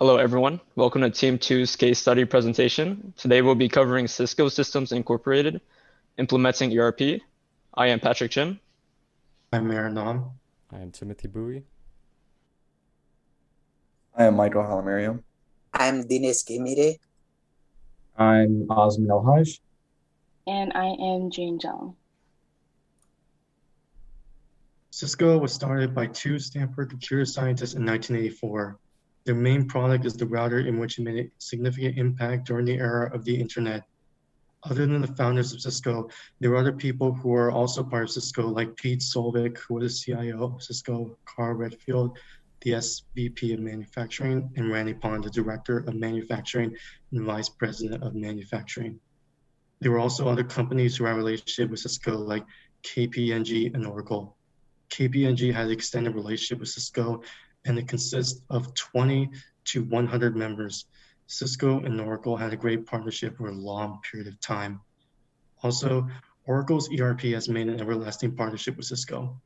Hello, everyone. Welcome to Team 2's case study presentation. Today we'll be covering Cisco Systems Incorporated, implementing ERP. I am Patrick Chin. I'm Aaron Nam. I am Timothy Bowie. I am Michael Halamario. I'm Dinesh Kimire. I'm Osman El-Haj. And I am Jane Zhang. Cisco was started by two Stanford computer scientists in 1984. Their main product is the router, in which it made a significant impact during the era of the internet. Other than the founders of Cisco, there were other people who are also part of Cisco, like Pete Solvik, who was the CIO of Cisco, Carl Redfield, the SVP of Manufacturing, and Randy Pond, the Director of Manufacturing and Vice President of Manufacturing. There were also other companies who had a relationship with Cisco, like KPMG and Oracle. KPMG has an extended relationship with Cisco, and it consists of 20 to 100 members. Cisco and Oracle had a great partnership for a long period of time. Also, Oracle's ERP has made an everlasting partnership with Cisco.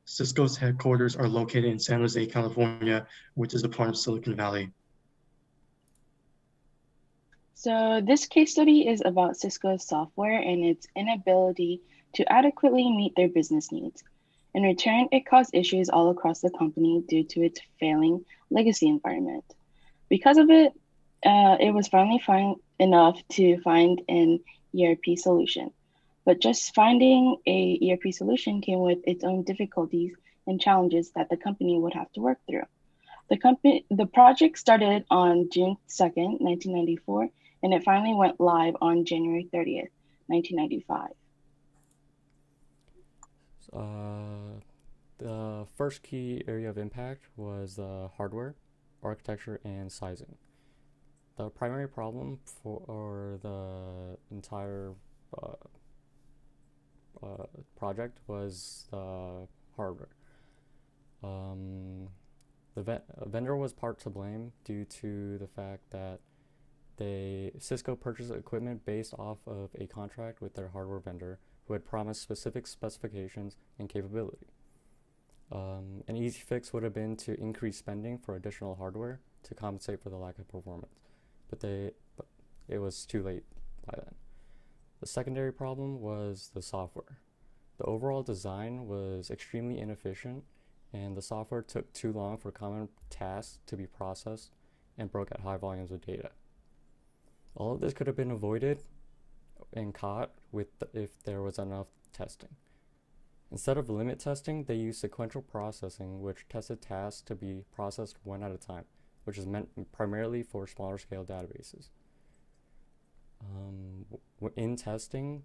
Cisco's headquarters are located in San Jose, California, which is a part of Silicon Valley. So this case study is about Cisco's software and its inability to adequately meet their business needs. In return, it caused issues all across the company due to its failing legacy environment. Because of it, it was finally enough to find an ERP solution. But just finding a ERP solution came with its own difficulties and challenges that the company would have to work through. The project started on June 2nd, 1994, and it finally went live on January 30th, 1995. The first key area of impact was hardware, architecture, and sizing. The primary problem for the entire project was the hardware. The vendor was part to blame due to the fact that Cisco purchased equipment based off of a contract with their hardware vendor who had promised specific specifications and capability. An easy fix would have been to increase spending for additional hardware to compensate for the lack of performance, but it was too late by then. The secondary problem was the software. The overall design was extremely inefficient, and the software took too long for common tasks to be processed and broke at high volumes of data. All of this could have been avoided and caught if there was enough testing. Instead of limit testing, they used sequential processing, which tested tasks to be processed one at a time, which is meant primarily for smaller scale databases. In testing,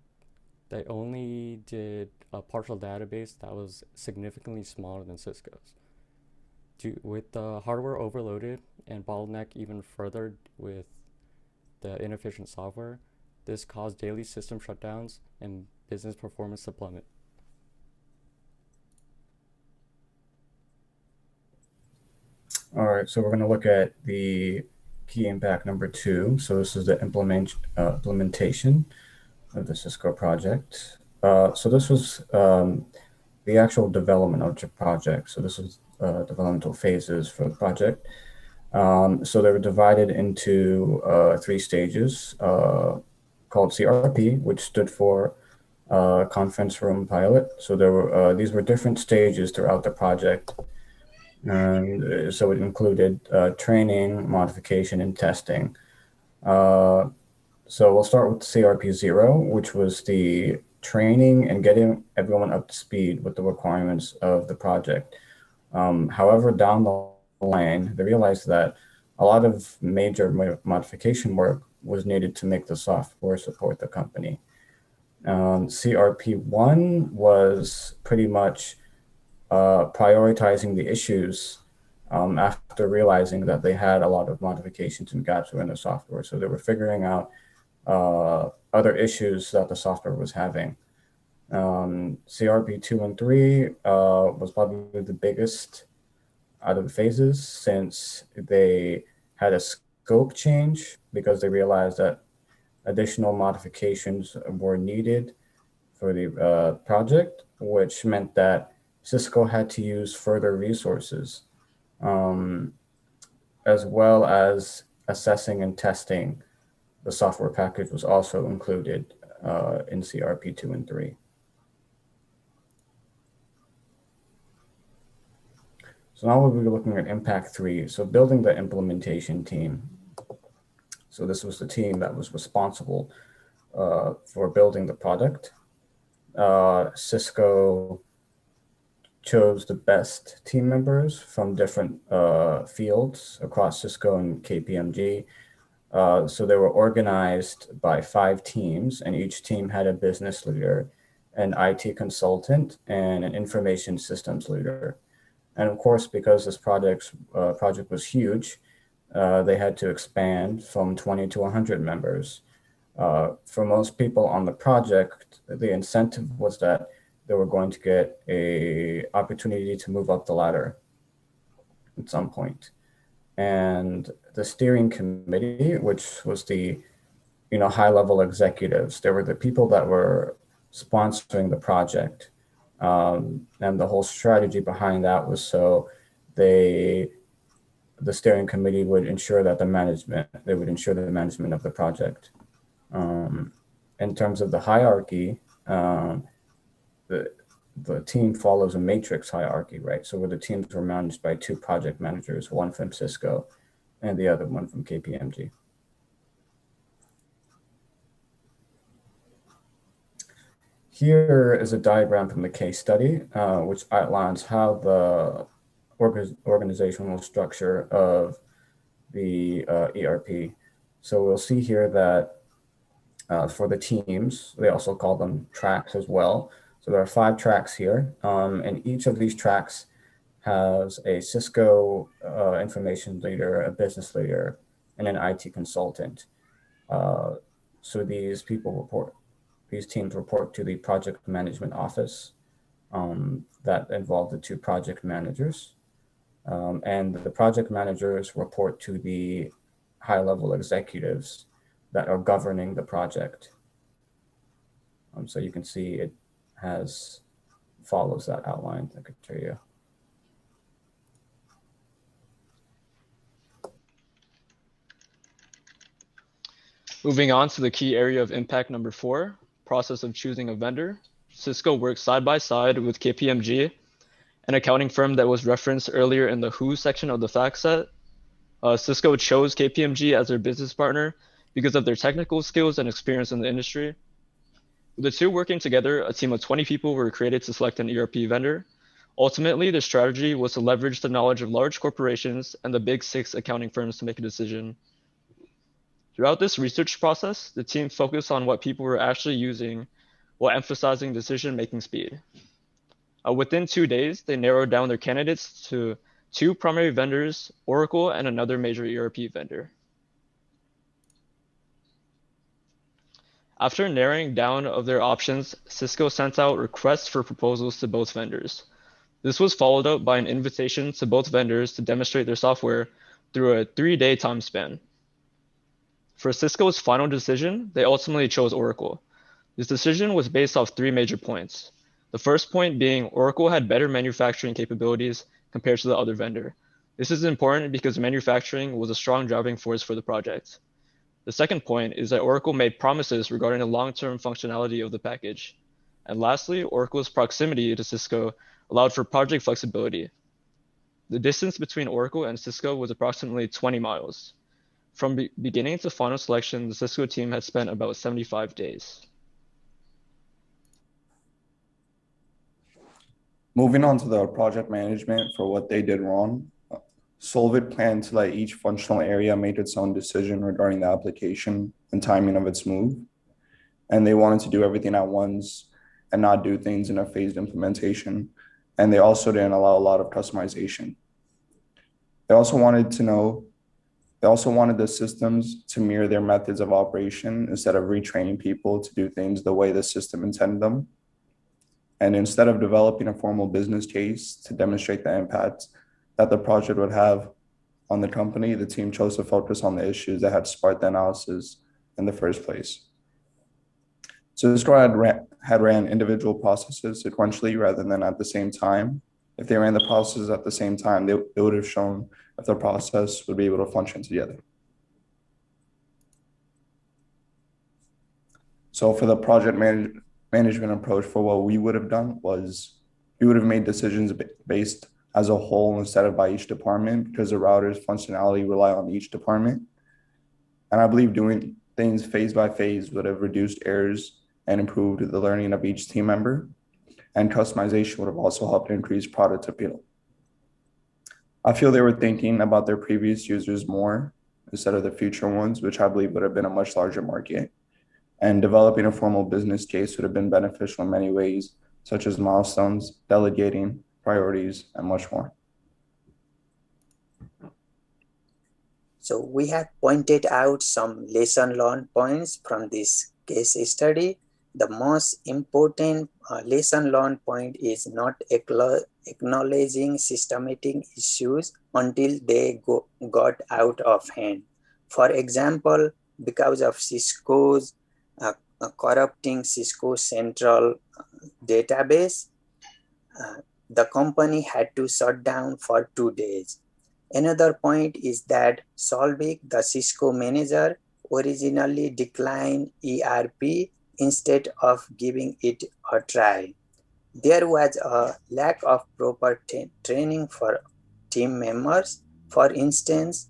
they only did a partial database that was significantly smaller than Cisco's. With the hardware overloaded and bottleneck even further with the inefficient software, this caused daily system shutdowns and business performance to plummet. All right, so we're going to look at the key impact number 2. So this is the implementation of the Cisco project. So this was the actual development of the project. So this was developmental phases for the project. So they were divided into 3 stages called CRP, which stood for Conference Room Pilot. So these were different stages throughout the project. And so it included training, modification, and testing. So we'll start with CRP 0, which was the training and getting everyone up to speed with the requirements of the project. However, down the line, they realized that a lot of major modification work was needed to make the software support the company. CRP1 was pretty much prioritizing the issues after realizing that they had a lot of modifications and gaps within the software. So they were figuring out other issues that the software was having. CRP 2 and 3 was probably the biggest out of the phases, since they had a scope change because they realized that additional modifications were needed for the project, which meant that Cisco had to use further resources. as well as assessing and testing the software package was also included in CRP 2 and 3. So now we'll be looking at Impact 3. So building the implementation team. So this was the team that was responsible for building the product. Cisco chose the best team members from different fields across Cisco and KPMG. So they were organized by 5 teams, and each team had a business leader, an IT consultant, and an information systems leader. And of course, because this project was huge, they had to expand from 20 to 100 members. For most people on the project, the incentive was that they were going to get an opportunity to move up the ladder at some point. And the steering committee, which was the high-level executives, they were the people that were sponsoring the project. And the whole strategy behind that was so the steering committee would ensure that the management of the project. In terms of the hierarchy, the team follows a matrix hierarchy, right? So where the teams were managed by 2 project managers, one from Cisco and the other one from KPMG. Here is a diagram from the case study, which outlines how the organizational structure of the ERP. So we'll see here that for the teams, they also call them tracks as well. So there are 5 tracks here, and each of these tracks has a Cisco information leader, a business leader, and an IT consultant. So these teams report to the project management office that involve the 2 project managers. And the project managers report to the high-level executives that are governing the project. So you can see it follows that outline criteria. Moving on to the key area of impact number 4, process of choosing a vendor. Cisco works side by side with KPMG, an accounting firm that was referenced earlier in the who section of the fact set. Cisco chose KPMG as their business partner because of their technical skills and experience in the industry. With the 2 working together, a team of 20 people were created to select an ERP vendor. Ultimately, the strategy was to leverage the knowledge of large corporations and the big 6 accounting firms to make a decision. Throughout this research process, the team focused on what people were actually using while emphasizing decision-making speed. Within 2 days, they narrowed down their candidates to 2 primary vendors, Oracle and another major ERP vendor. After narrowing down of their options, Cisco sent out requests for proposals to both vendors. This was followed up by an invitation to both vendors to demonstrate their software through a 3-day time span. For Cisco's final decision, they ultimately chose Oracle. This decision was based off 3 major points. The first point being Oracle had better manufacturing capabilities compared to the other vendor. This is important because manufacturing was a strong driving force for the project. The second point is that Oracle made promises regarding the long-term functionality of the package. And lastly, Oracle's proximity to Cisco allowed for project flexibility. The distance between Oracle and Cisco was approximately 20 miles. From beginning to final selection, the Cisco team had spent about 75 days. Moving on to the project management for what they did wrong. Solvit planned to let each functional area make its own decision regarding the application and timing of its move. And they wanted to do everything at once and not do things in a phased implementation. And they also didn't allow a lot of customization. They also wanted the systems to mirror their methods of operation instead of retraining people to do things the way the system intended them. And instead of developing a formal business case to demonstrate the impact that the project would have on the company, the team chose to focus on the issues that had sparked the analysis in the first place. So Cisco had ran individual processes sequentially rather than at the same time. if they ran the processes at the same time, it would have shown if the process would be able to function together. So for the project management approach, for what we would have done was we would have made decisions based as a whole instead of by each department, because the router's functionality rely on each department. And I believe doing things phase by phase would have reduced errors and improved the learning of each team member. And customization would have also helped increase product appeal. I feel they were thinking about their previous users more instead of the future ones, which I believe would have been a much larger market. And developing a formal business case would have been beneficial in many ways, such as milestones, delegating, priorities, and much more. So we have pointed out some lesson learned points from this case study. The most important lesson learned point is not acknowledging systematic issues until they got out of hand. For example, because of Cisco's corrupting Cisco Central database, the company had to shut down for 2 days. Another point is that Solvik, the Cisco manager, originally declined ERP instead of giving it a try. There was a lack of proper training for team members. For instance,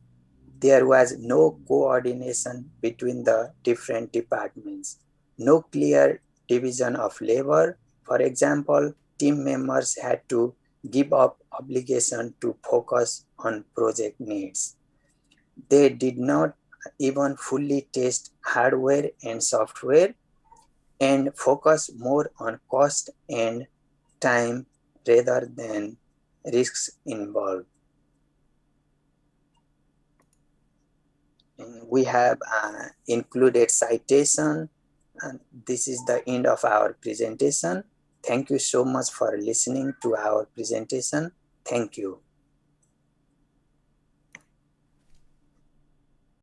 there was no coordination between the different departments, no clear division of labor. For example, team members had to give up obligation to focus on project needs. They did not even fully test hardware and software and focus more on cost and time rather than risks involved. And we have included citation, and this is the end of our presentation. Thank you so much for listening to our presentation. Thank you.